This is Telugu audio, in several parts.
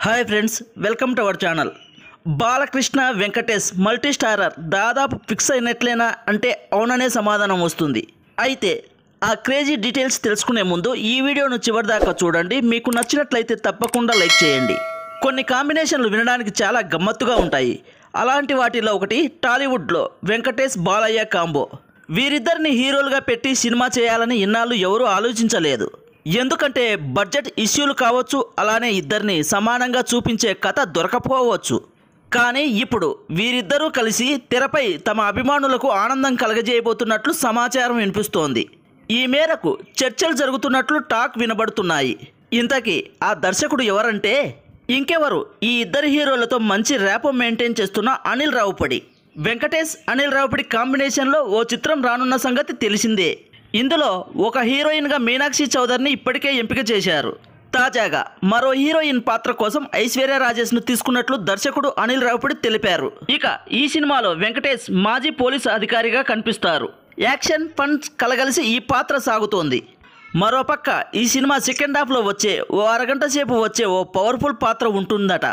Hi friends, welcome to our channel. Balakrishna Venkatesh multi starrer దాదాపు ఫిక్స్ అయినట్లేనా అంటే అవుననే సమాధానం వస్తుంది. అయితే ఆ క్రేజీ డీటెయిల్స్ తెలుసుకునే ముందు ఈ వీడియోను చివరిదాకా చూడండి. మీకు నచ్చినట్లయితే తప్పకుండా లైక్ చేయండి. కొన్ని కాంబినేషన్లు వినడానికి చాలా గమ్మత్తుగా ఉంటాయి. అలాంటి వాటిలో ఒకటి టాలీవుడ్లో వెంకటేష్ బాలయ్య కాంబో. వీరిద్దరిని హీరోలుగా పెట్టి సినిమా చేయాలని ఇన్నాళ్ళు ఎవరూ ఆలోచించలేదు. ఎందుకంటే బడ్జెట్ ఇష్యూలు కావచ్చు, అలానే ఇద్దరిని సమానంగా చూపించే కథ దొరకపోవచ్చు. కానీ ఇప్పుడు వీరిద్దరూ కలిసి తెరపై తమ అభిమానులకు ఆనందం కలగజేయబోతున్నట్లు సమాచారం వినిపిస్తోంది. ఈ మేరకు చర్చలు జరుగుతున్నట్లు టాక్ వినబడుతున్నాయి. ఇంతకీ ఆ దర్శకుడు ఎవరంటే ఇంకెవరు, ఈ ఇద్దరు హీరోలతో మంచి ర్యాపో మెయింటైన్ చేస్తున్న అనిల్ రావుపడి. వెంకటేష్ అనిల్ రావుపడి కాంబినేషన్లో ఓ చిత్రం రానున్న సంగతి తెలిసిందే. ఇందులో ఒక హీరోయిన్గా మీనాక్షి చౌదరిని ఇప్పటికే ఎంపిక చేశారు. తాజాగా మరో హీరోయిన్ పాత్ర కోసం ఐశ్వర్య రాజేష్ను తీసుకున్నట్లు దర్శకుడు అనిల్ రావుపడి తెలిపారు. ఇక ఈ సినిమాలో వెంకటేష్ మాజీ పోలీసు అధికారిగా కనిపిస్తారు. యాక్షన్ ఫన్స్ కలగలిసి ఈ పాత్ర సాగుతోంది. మరోపక్క ఈ సినిమా సెకండ్ హాఫ్లో వచ్చే ఓ అరగంట సేపు వచ్చే ఓ పవర్ఫుల్ పాత్ర ఉంటుందట.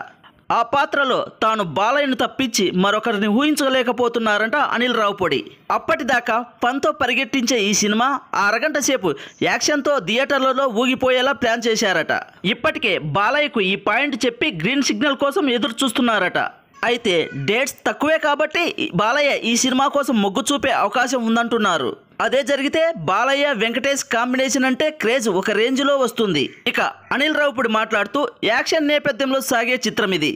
ఆ పాత్రలో తాను బాలయ్యను తప్పించి మరొకరిని ఊహించలేకపోతున్నారంట అనిల్ రావుపడి. అప్పటిదాకా పంతో పరిగెట్టించే ఈ సినిమా అరగంట సేపు యాక్షన్తో థియేటర్లలో ఊగిపోయేలా ప్లాన్ చేశారట. ఇప్పటికే బాలయ్యకు ఈ పాయింట్ చెప్పి గ్రీన్ సిగ్నల్ కోసం ఎదురు చూస్తున్నారట. అయితే డేట్స్ తక్కువే కాబట్టి బాలయ్య ఈ సినిమా కోసం మొగ్గు చూపే అవకాశం ఉందంటున్నారు. అదే జరిగితే బాలయ్య వెంకటేష్ కాంబినేషన్ అంటే క్రేజ్ ఒక రేంజ్లో వస్తుంది. ఇక అనిల్ రావుపడి మాట్లాడుతూ యాక్షన్ నేపథ్యంలో సాగే చిత్రం ఇది.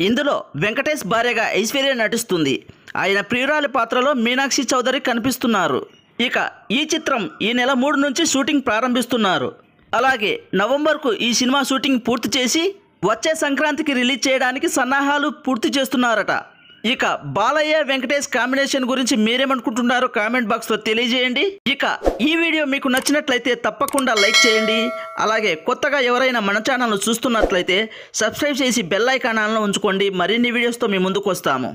ఇందులో వెంకటేష్ భార్యగా ఐశ్వర్య నటిస్తుంది. ఆయన ప్రియురాలి పాత్రలో మీనాక్షి చౌదరి కనిపిస్తున్నారు. ఇక ఈ చిత్రం ఈ నెల 3 నుంచి షూటింగ్ ప్రారంభిస్తున్నారు. అలాగే నవంబర్కు ఈ సినిమా షూటింగ్ పూర్తి చేసి వచ్చే సంక్రాంతికి రిలీజ్ చేయడానికి సన్నాహాలు పూర్తి చేస్తున్నారట. ఇక బాలయ్య వెంకటేష్ కాంబినేషన్ గురించి మీరేమనుకుంటున్నారో కామెంట్ బాక్స్లో తెలియజేయండి. ఇక ఈ వీడియో మీకు నచ్చినట్లయితే తప్పకుండా లైక్ చేయండి. అలాగే కొత్తగా ఎవరైనా మన ఛానల్ను చూస్తున్నట్లయితే సబ్స్క్రైబ్ చేసి బెల్ ఐకాన్ ఆన్లో ఉంచుకోండి. మరిన్ని వీడియోస్తో మీ ముందుకు వస్తాము.